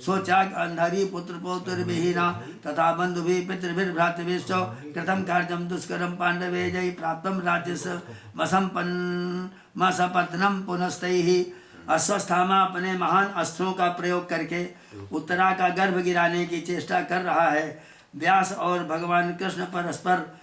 सोच्याग अंधारी पुत्र पौत्र विहीना तथा बंधुभि पितृभिर्भ्रातृभिश्च कृतं कार्यं दुष्करं पांडवे जय प्राप्तं राज्यस्य मसपत्नं पुनस्तैः। अश्वस्थामा अपने महान अस्त्रों का प्रयोग करके उत्तरा का गर्भ गिराने की चेष्टा कर रहा है। व्यास और भगवान कृष्ण परस्पर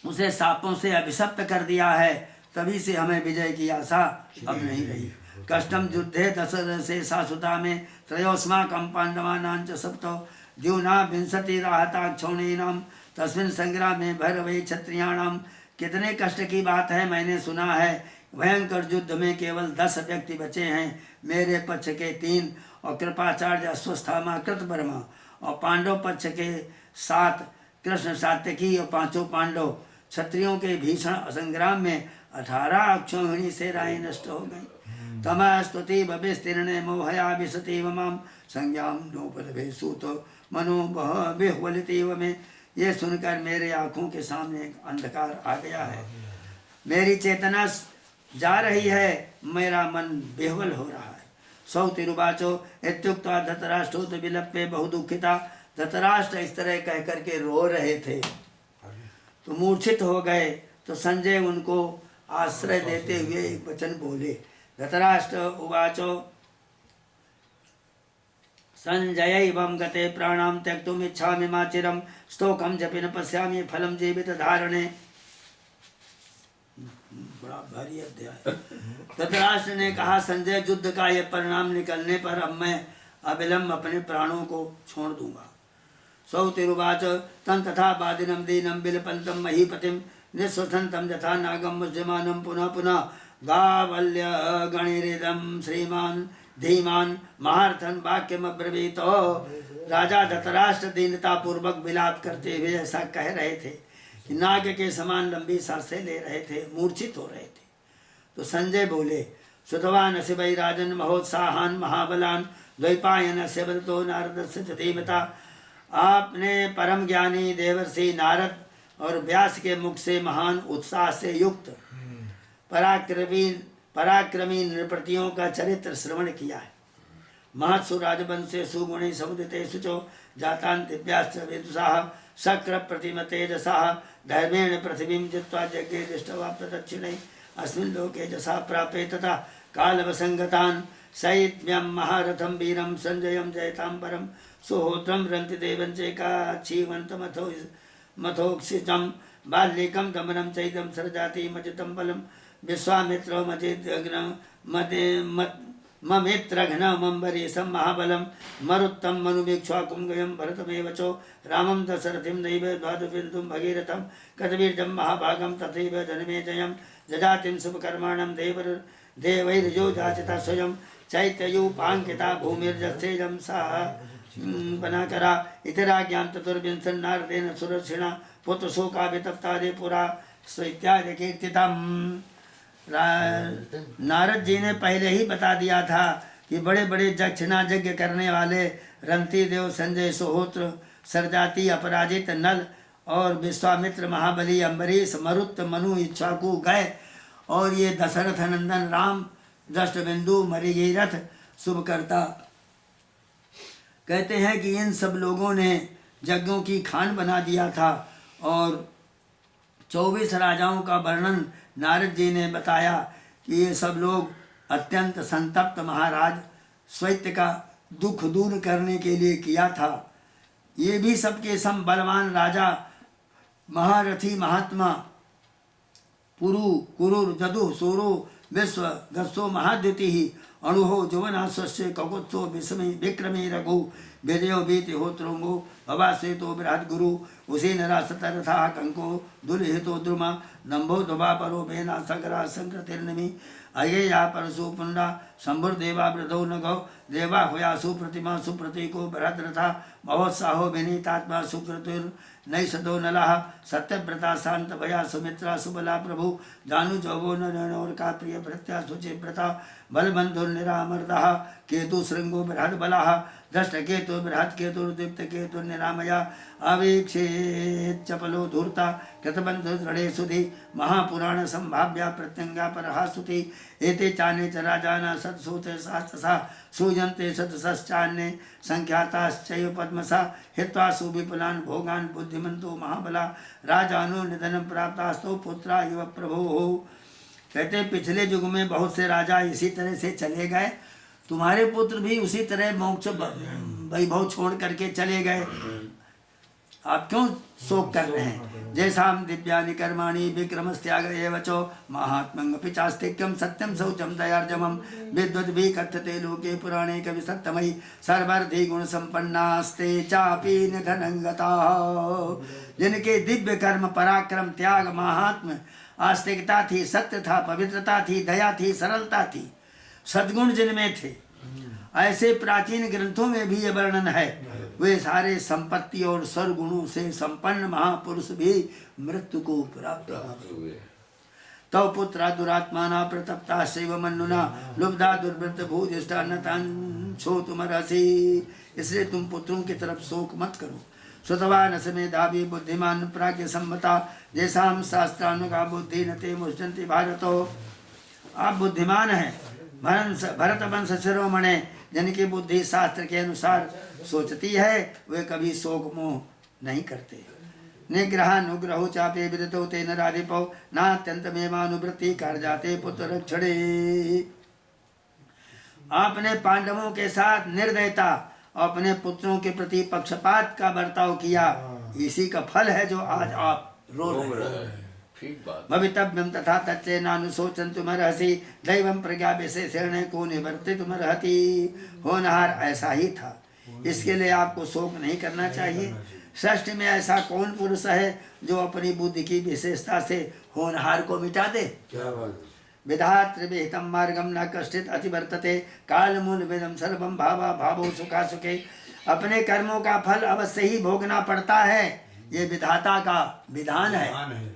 उसे सापों से अभिशप्त कर दिया है, तभी से हमें विजय की आशा अब नहीं रही। कष्टम युद्धे दशरथ से सासुता में त्रयोस्माकं पांडवानांच सप्तो द्यूना विंशति राहताक्षौणीनाम तस्मिन् संग्रामे भैरवे क्षत्रियाणाम। कितने कष्ट की बात है, मैंने सुना है भयंकर युद्ध में केवल 10 व्यक्ति बचे हैं, मेरे पक्ष के 3 और कृपाचार्य अश्वस्थामा कृतवर्मा, और पांडव पक्ष के 7 कृष्ण सात्यकी और 5 पांडव। क्षत्रियों के भीषण संग्राम में 18 अक्षौहिणी सेनाएं नष्ट हो गईं। तमस्तुति विस्तीर्ण मोहया विशतीव माम संज्ञाम नोपलभे सूत मनो विह्वलितीव में। ये सुनकर मेरे आंखों के सामने एक अंधकार आ गया है, मेरी चेतना जा रही है, मेरा मन बेहवल हो रहा है। सौतिरुवाचो इत्युक्त्वा धृतराष्ट्रोत विलप्य बहुदुखिता। धृतराष्ट्र इस तरह कह करके रो रहे थे तो मूर्छित हो गए, तो संजय उनको आश्रय देते हुए एक वचन बोले। धृतराष्ट्र उवाचो संजय एवं गते प्राणाम त्यक्तुम इच्छामि माचिरम स्तोकम जपिन पश्यामि फलम जीवित धारणे। बड़ा भारी अध्याय। धृतराष्ट्र ने कहा, संजय युद्ध का यह परिणाम निकलने पर अब मैं अविलंब अपने प्राणों को छोड़ दूंगा। सौतिरुवाच तं तथा बादिनं दीनं विलपन्तं महीपतिं निःश्वसन्तं यथा नागं मुह्यमानं पुनः पुनः गावल्य गणिरिदं श्रीमान धीमान महार्थन वाक्यमब्रवीत। राजा धृतराष्ट्र दीनता पूर्वक विलाप करते हुए ऐसा कह रहे थे कि नाग के समान लंबी सांसें ले रहे थे, मूर्छित हो रहे थे। तो संजय बोले, श्रुतवान शिवै राजन महोत्साहान महाबलान द्वैपायन सेवतो नारदस्य च धीमता। आपने परम ज्ञानी देवर्षि नारद और व्यास के मुख से महान उत्साह से युक्त पराक्रमी नृपतियों का चरित्र श्रवण किया है। महत्सु राजवंशे सुगुणे समुदिते शुचो जातान दिव्याश्च विदुषाः शक्र प्रतिम तेजसाः धर्मेण पृथिवीं जित्वा यज्ञे दृष्ट्वा प्रदक्षिणे अस्मिन् लोके जसा प्रापे तथा कालवसंगतान् सैत्म्यं महारथं वीरं संजयं जयतांबरं सुहोत्रं रन्ति देवं चैकाक्षीवन्तमथोक्षितं बाल्यकं दमनं चैदं सरजाति मजितं बलं विश्वामित्रो ममित्रघ्नमम्बरीशं महाबलं मरुत्तं मनुवीक्ष्वाकुं भरतमेव च रामं दशरथिं नैव द्वादुबिन्दुं भगीरथं कृतवीर्यं महाभागं तथैव जनमेजयं जजातिं शुभकर्माणं देवैर्यो जाचिता स्वयं चैत्ययूपाङ्किता भूमिर्जस्तेजं सा बनाकरा इतराज्ञां चतुर्विंशन् नारदेन सुरर्षिणा पुत्रशोकाभितप्तादे पुरा इत्यादि कीर्तितम्। नारद जी ने पहले ही बता दिया था कि बड़े बड़े दक्षिणा यज्ञ करने वाले रंती देव संजय सुहोत्र सरजाति अपराजित नल और विश्वामित्र महाबली अम्बरीश मरुत मनु इच्छाकु गए, और ये दशरथ नंदन राम दृष्टबिंदु मरीरथ शुभकर्ता। कहते हैं कि इन सब लोगों ने यज्ञों की खान बना दिया था, और 24 राजाओं का वर्णन नारद जी ने बताया कि ये सब लोग अत्यंत संतप्त महाराज स्वैत्य का दुख दूर करने के लिए किया था। ये भी सबके सम बलवान राजा महारथी महात्मा पुरु कुरुर जदु सोरो विश्व गस्सो महाद्युति अणुहो जुवनाश्वस्य ककुत्सो विस्मे विक्रमे रघु विजयो बीति होत्रोंगो भवासेतो बृहद गुरु उसी नरा सतरथा कंको दुर्हितो द्रुमा नंभो दुबा परो बेना सगरा संकृतिर्नमी अयेया परसु पुंडा शंभुर्देवा वृद्धो नगो देवा हुया सुप्रतिमा सुप्रतीको बृहद्रथा महोत्साहो विनीतात्मा सुकृतिर् नैषदो नलः सत्यव्रता शांत भया सुमित्रा सुबला प्रभु जानु जौवो नरणोर का प्रिय भृत्या सुचिव्रता बलबंधुर्निरामर्दः केतु श्रृंगो बृहद बलाः दष्ट केतु बृहद केतु दीप्त केतु निरामया अवीक्षेत चपलो धूर्ता कृतबंधु दृढ़े सुधि महापुराण संभाव्या प्रत्यंगा परहासुति एते चाने च राजाना सत्सूते सहस्रशः सूयन्ते शतशश्चान्ये संख्याताश्चैव पद्मसा हित्वा सुविपुलान् भोगान् बुद्धिमन्तो महाबला राजानो निधनं प्राप्तास्तो पुत्रा इव प्रभो। कहते पिछले युग में बहुत से राजा इसी तरह से चले गए, तुम्हारे पुत्र भी उसी तरह मोक्ष वैभव छोड़ करके चले गए, आप क्यों शोक कर रहे हैं। जैसाम दिव्यानि कर्माणि विक्रमस्त्याग एव च महात्मंगपि चास्तिक्यम सत्यम शौचम दयार्जमम विद्वद्भिः कथ्यते लोके पुराणे कवि सत्यमयि सर्वार्थे गुण संपन्नास्ते चापि निधनंगताः। जिनके दिव्य कर्म पराक्रम त्याग महात्म आस्तिकता थी, सत्य था, पवित्रता थी, दया थी, सरलता थी, सद्गुण जिनमें थे, ऐसे प्राचीन ग्रंथों में भी ये वर्णन है। वे सारे संपत्ति और सर्वगुणों से संपन्न महापुरुष भी मृत्यु को प्राप्त हुए। तव पुत्रा दुरात्माना प्रतप्ता शैव मन्नुना लुब्धा दुर्वृत्त भूजिष्ठा न तुमरसी। इसलिए तुम पुत्रों की तरफ शोक मत करो। श्रुतवान समेधावी बुद्धिमान प्राज्ञ सम्मता जैसाम शास्त्रानुगा बुद्धि न ते मुष्यन्ति भारतो। आप बुद्धिमान हैं, भरत वंश शिरोमणे, जिनकी बुद्धि शास्त्र के अनुसार सोचती है, वे कभी शोक मोह नहीं करते। निग्रह अनुग्रहो चापे विदितो तेन राधिपो नात्यंतमेवानुवृत्ति कर जाते पुत्र रक्षणे। आपने पांडवों के साथ निर्दयता, अपने पुत्रों के प्रति पक्षपात का बर्ताव किया, इसी का फल है जो आज आप रो रहे हैं। भवितव्यम तथा तच्चे नानुशोचन्तुमर्हसि दैवं प्रज्ञा विशेषेण को निवर्तितुमर्हति। होनहार ऐसा ही था, इसके लिए आपको शोक नहीं करना चाहिए। सृष्टि में ऐसा कौन पुरुष है जो अपनी बुद्धि की विशेषता से होनहार को मिटा दे। विधातृ विहितं मार्गम न कश्चित् अतिवर्तते कालमूल वेदम सर्वम भावा भावो सुखा सुखे। अपने कर्मों का फल अवश्य ही भोगना पड़ता है, ये विधाता का विधान है,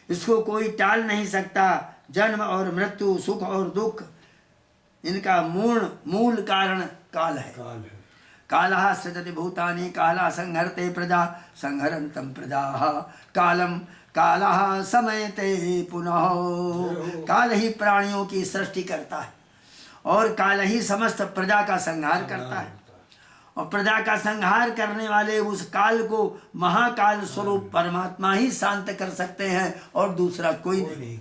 इसको कोई टाल नहीं सकता। जन्म और मृत्यु, सुख और दुख, इनका मूल कारण काल है। कालः सृजति भूतानि कालः संहरते प्रजा संहरन्तं प्रजाः कालम कालः समयते पुनः। काल ही प्राणियों की सृष्टि करता है और काल ही समस्त प्रजा का संहार करता है, और प्रजा का संहार करने वाले उस काल को महाकाल स्वरूप परमात्मा ही शांत कर सकते हैं और दूसरा कोई नहीं।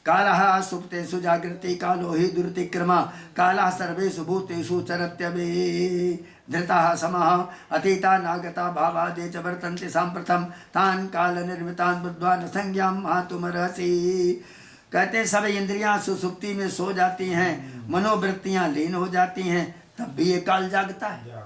कालः सुप्तेषु जागृति कालो हि दुरतिक्रमा कालः सर्वेषु भूतेषु चरत्यवे धृतः समः अतीता नागता भावा जे च वर्तन्ते साम्प्रतं तान् काल निर्मितान् बुद्ध्वा न संज्ञां मातुमर्हसि। कहते हैं सब इंद्रियां सुसुप्ति में सो जाती हैं, मनोवृत्तियां लीन हो जाती हैं, तब भी ये काल जागता है।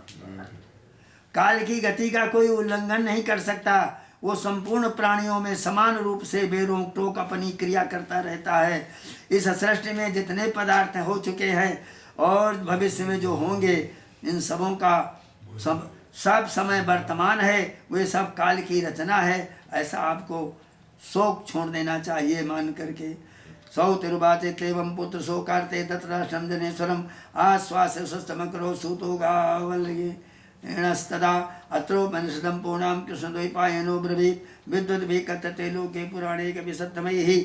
काल की गति का कोई उल्लंघन नहीं कर सकता, वो संपूर्ण प्राणियों में समान रूप से बेरोक टोक अपनी क्रिया करता रहता है। इस सृष्टि में जितने पदार्थ हो चुके हैं और भविष्य में जो होंगे, इन सबों का सब समय वर्तमान है, वे सब काल की रचना है। ऐसा आपको शोक छोड़ देना चाहिए मान करके। सौतिरुवाचे तेवं पुत्र शोकार्ते तत्राष्ट्रं जनेश्वरम् आश्वास्य सुस्तमकरो सूतो गावल्येणस्तदा अत्रोपनिषदं पूर्णां कृष्णद्वैपायनो ब्रवीत् विद्वद्भिः कथ्यते लोके पुराणे कवि सत्यमयि।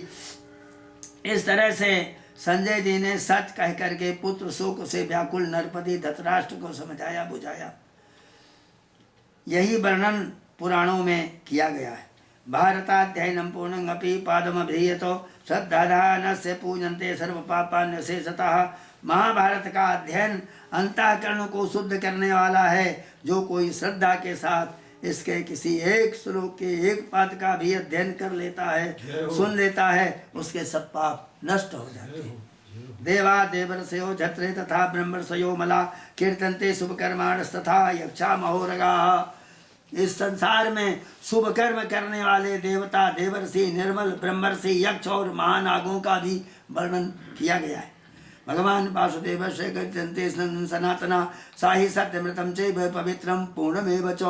इस तरह से संजय जी ने सच कह करके पुत्र शोक से व्याकुल नरपति धृतराष्ट्र को समझाया बुझाया। यही वर्णन पुराणों में किया गया है। भारताध्ययनं पूर्णमपि पादमभियतो श्रद्धाधानस्य पूजन्ते सर्वपापान्यशेषतः। महाभारत का अध्ययन अंतःकरण को शुद्ध करने वाला है। जो कोई श्रद्धा के साथ इसके किसी एक श्लोक के एक पाद का भी अध्ययन कर लेता है, सुन लेता है, उसके सब पाप नष्ट हो जाते हैं। देवा देवर्षयो झत्रे तथा ब्रह्मर्षयो मला कीर्तन्ते शुभकर्माणस्तथा यक्षा महोरगाः। इस संसार में शुभ कर्म करने वाले देवता, देवर्षि, निर्मल, ब्रह्मर्षि, यक्ष और महानागों का भी वर्णन किया गया है। भगवान वासुदेव से गच्छन्ते सनातना साहि सत्यमृतम चैव पवित्रम पूर्णमेव च।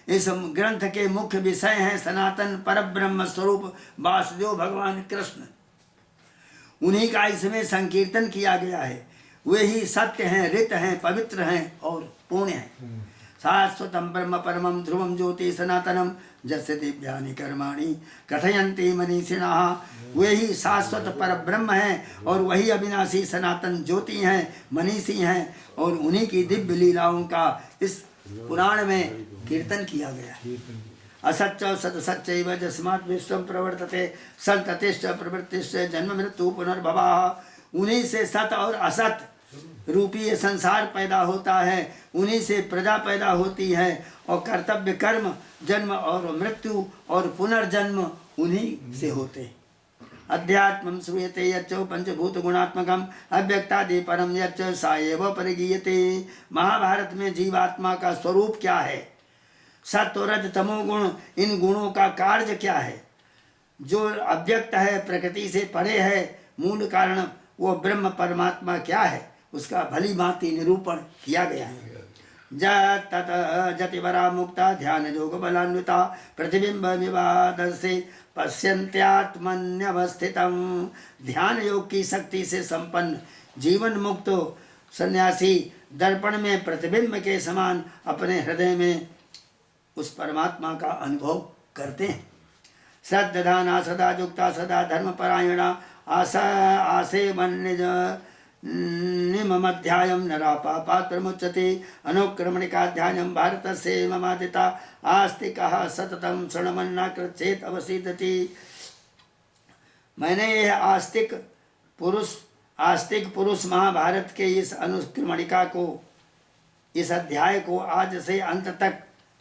इस ग्रंथ के मुख्य विषय हैं सनातन परब्रह्म स्वरूप वासुदेव भगवान कृष्ण। उन्हीं का इसमें संकीर्तन किया गया है। वे ही सत्य हैं, ऋत हैं, पवित्र हैं और पुण्य हैं। शाश्वतम ब्रह्म परमं ध्रुवं ज्योति सनातनम जस्य दिव्यानि कर्माणि कथयन्ति मनीषिणः। वे ही शाश्वत पर ब्रह्म हैं और वही अविनाशी सनातन ज्योति हैं, मनीषी हैं, और उन्हीं की दिव्य लीलाओं का इस पुराण में कीर्तन किया गया है। असच्च सत सच्चैव जस्मात् विश्वं प्रवर्तते संततिश्च प्रवृत्तिश्च जन्म मृत्यु पुनर्भवः। उन्हीं से सत और असत रूपी ये संसार पैदा होता है, उन्हीं से प्रजा पैदा होती है, और कर्तव्य कर्म, जन्म और मृत्यु और पुनर्जन्म उन्हीं से होते। अध्यात्मं श्रूयते यच्च पंचभूत गुणात्मकम अव्यक्तादि परम यच्च सा एव परिगीयते। महाभारत में जीवात्मा का स्वरूप क्या है, सत्व रज तमो गुण, इन गुणों का कार्य क्या है। जो अव्यक्त है, प्रकृति से परे है, मूल कारण वो ब्रह्म परमात्मा क्या है, उसका भली भांति निरूपण किया गया है। जतिवरा मुक्ता ध्यान योग बलान्विता प्रतिबिंब विवादसे पश्यन्त्यात्मन्यवस्थितम्। ध्यान योग की शक्ति से संपन्न जीवन मुक्त सन्यासी दर्पण में प्रतिबिंब के समान अपने हृदय में उस परमात्मा का अनुभव करते हैं। श्रद्धाना सदा युक्ता सदा धर्म परायणा आसे निज निमध्यायं नरापापात् प्रमुच्यते अनुक्रमणिकाध्यायं भारतस्य ममादिता आस्तिकः सततं शृण्वन्नाकृच्छेत् अवसीदति। मैंने यह आस्तिक पुरुष महाभारत के इस अनुक्रमणिका को, इस अध्याय को आज से अंत तक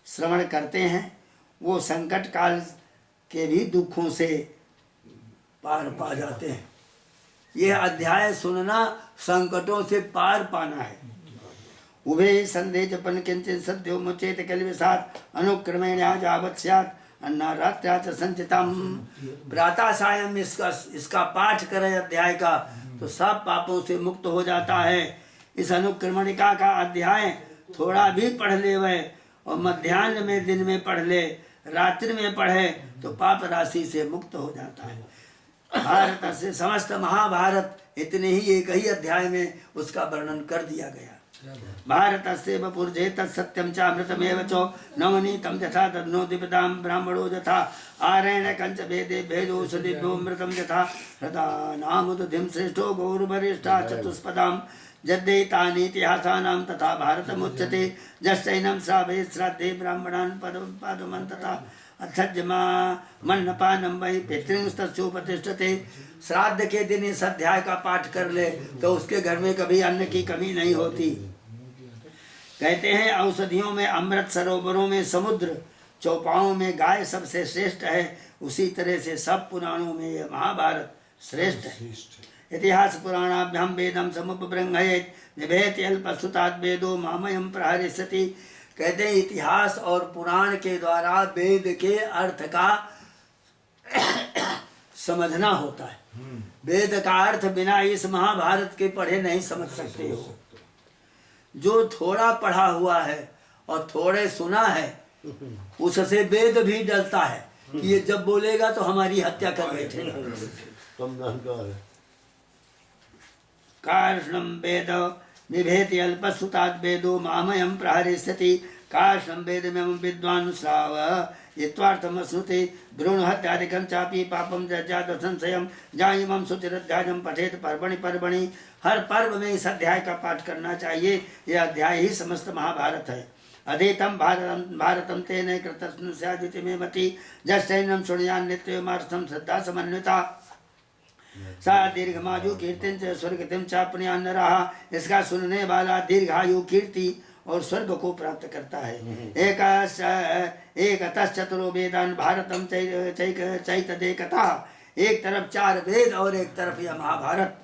श्रवण करते हैं, वो संकट काल के भी दुखों से पार पा जाते हैं। यह अध्याय सुनना संकटों से पार पाना है। उभे संदेह जपन किंचित सद्यो मुचेत कलविषात् अनुक्रमेण यावत् स्यात् अन्नारात्र्या च संचितम्। प्रातः सायं इसका पाठ करें अध्याय का तो सब पापों से मुक्त हो जाता है। इस अनुक्रमणिका का अध्याय थोड़ा भी पढ़ ले वह, और मध्याह्न में, दिन में पढ़ ले, रात्रि में पढ़े तो पाप राशि से मुक्त हो जाता है। भारत से समस्त महाभारत इतने ही एक ही अध्याय में उसका वर्णन कर दिया गया। भारत से वपुर्जे तत्सत्यम चामृतमेव चो नवनीतम यथा तद्नो दिपदाम ब्राह्मणो यथा आरेण कंच भेदे भेदोषदिव्योमृतम यथा हृदा नामुदधिम श्रेष्ठो गौरवरिष्ठा चतुष्पदाम जद्दैतानीतिहासानां तथा भारतमुच्यते जस्यैनं श्रावे श्राद्धे ब्राह्मणान् पदमं तथा अथज्मा मन्नपानं वै पितृंस्तस्योपतिष्ठते। श्राद्ध के दिन इस अध्याय का पाठ कर ले तो उसके घर में कभी अन्न की कमी नहीं होती। कहते हैं औषधियों में अमृत, सरोवरों में समुद्र, चौपाओं में गाय सबसे श्रेष्ठ है, उसी तरह से सब पुराणों में यह महाभारत श्रेष्ठ है। इतिहास पुराणाभ्याम वेदम समुपबृंहयेत् निभेति अल्पसुतात् वेदो मामयं प्रहरिष्यति। कहते हैं इतिहास और पुराण के द्वारा वेद के अर्थ का समझना होता है। वेद का अर्थ बिना इस महाभारत के पढ़े नहीं समझ सकते हो। जो थोड़ा पढ़ा हुआ है और थोड़े सुना है उससे वेद भी डरता है कि ये जब बोलेगा तो हमारी हत्या कर बैठेगा। कार्ष्णं वेद निभेति अल्पसुतात् वेदो मामयं प्रहरिष्यति। कार्ष्णं वेदमेवं विद्वान् श्राव यत्वार्थमश्नुते भ्रूणहत्यादिकं चापि पापं जज्ञात संशयं जायिमं शुचिरध्यायं पठेत पर्वणि पर्वणि। हर पर्व में इस अध्याय का पाठ करना चाहिए। यह अध्याय ही समस्त महाभारत है। अधीतम भारतम तेन कृतस्नु स्यादिति मे मति जस्यैनं शृणुयान् नित्यमार्थं श्रद्धा समन्विता सा दीर्घमायु कीर्तिं च स्वर्गतिं चाप्नुयात् नरः। इसका सुनने वाला दीर्घायु, कीर्ति और स्वर्ग को प्राप्त करता है। एकतश्चतुरो वेदान् भारतम चैतदेकता। एक तरफ 4 वेद और एक तरफ यह महाभारत।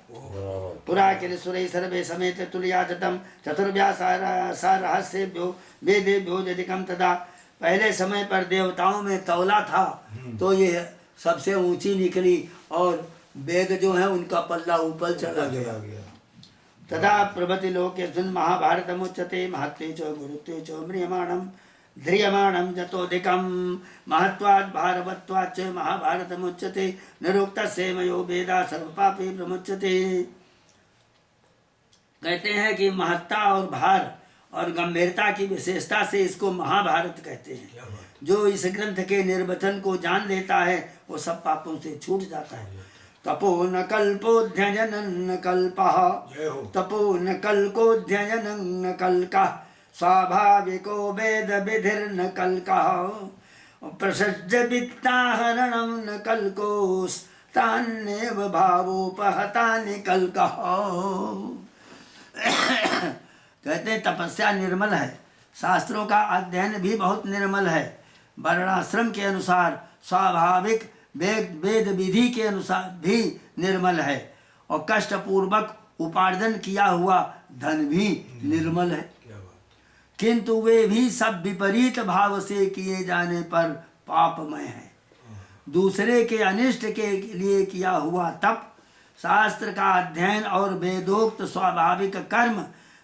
पुरा किल सुरै सर्वे समेत तुल्याजतम चतुर्व्यासारहस्येभ्यो वेदेभ्यो जदिकं तदा। पहले समय पर देवताओं में तौला था तो ये सबसे ऊंची निकली और वेद जो है उनका पल्ला ऊपर चला गया। तदा प्रभृति लोकेऽस्मिन् महाभारतमुच्यते महत्त्वे च गुरुत्वे च म्रियमाणं ध्रियमाणं जतोऽधिकं महत्त्वात् भारवत्वात् च महाभारतमुच्यते निरुक्तस्यैव यो वेदा सर्वपापे प्रमुच्यते। कहते हैं कि महत्ता और भार और गंभीरता की विशेषता से इसको महाभारत कहते हैं। जो इस ग्रंथ के निर्वचन को जान लेता है वो सब पापों से छूट जाता है। तपो न कल्पोऽध्ययनं न कल्पः, तपो न कल्कोऽध्ययनं न कल्कः, स्वाभाविको वेद विधिर्न कल्कः, प्रसज्य वित्ताहरणं न कल्कोस्तान्येव भावोपहतानि कल्कः। कहते हैं तपस्या निर्मल है, शास्त्रों का अध्ययन भी बहुत निर्मल है, वर्णाश्रम के अनुसार स्वाभाविक वेद विधि के अनुसार भी निर्मल है, और कष्ट पूर्वक उपार्जन किया हुआ धन भी निर्मल है, किंतु वे भी सब विपरीत भाव से किए जाने पर पापमय है। दूसरे के अनिष्ट के लिए किया हुआ तप, शास्त्र का अध्ययन और वेदोक्त स्वाभाविक कर्म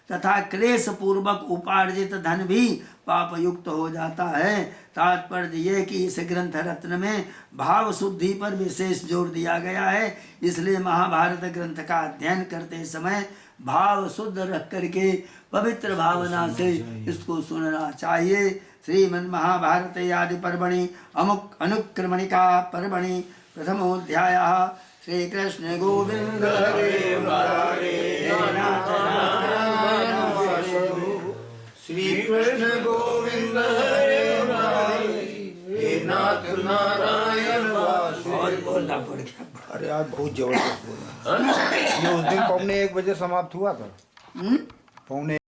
तथा क्लेश पूर्वक उपार्जित धन भी पाप युक्त हो जाता है। तात्पर्य ये कि इस ग्रंथ रत्न में भाव शुद्धि पर विशेष जोर दिया गया है, इसलिए महाभारत ग्रंथ का अध्ययन करते समय भाव शुद्ध रख करके पवित्र भावना से इसको सुनना चाहिए। श्रीमद् महाभारत आदि पर्वणि अनुक्रमणिका पर्वणि प्रथमोऽध्यायः। श्री कृष्ण गोविंद हरे मुरारे नाथ श्री कृष्ण गोविंद हरे मुरारे हे नाथ नारायण वासुदेव। बोलना पड़ गया। अरे आज बहुत जबरदस्त बोला। ये उस दिन 1:15 बजे समाप्त हुआ था। 1:15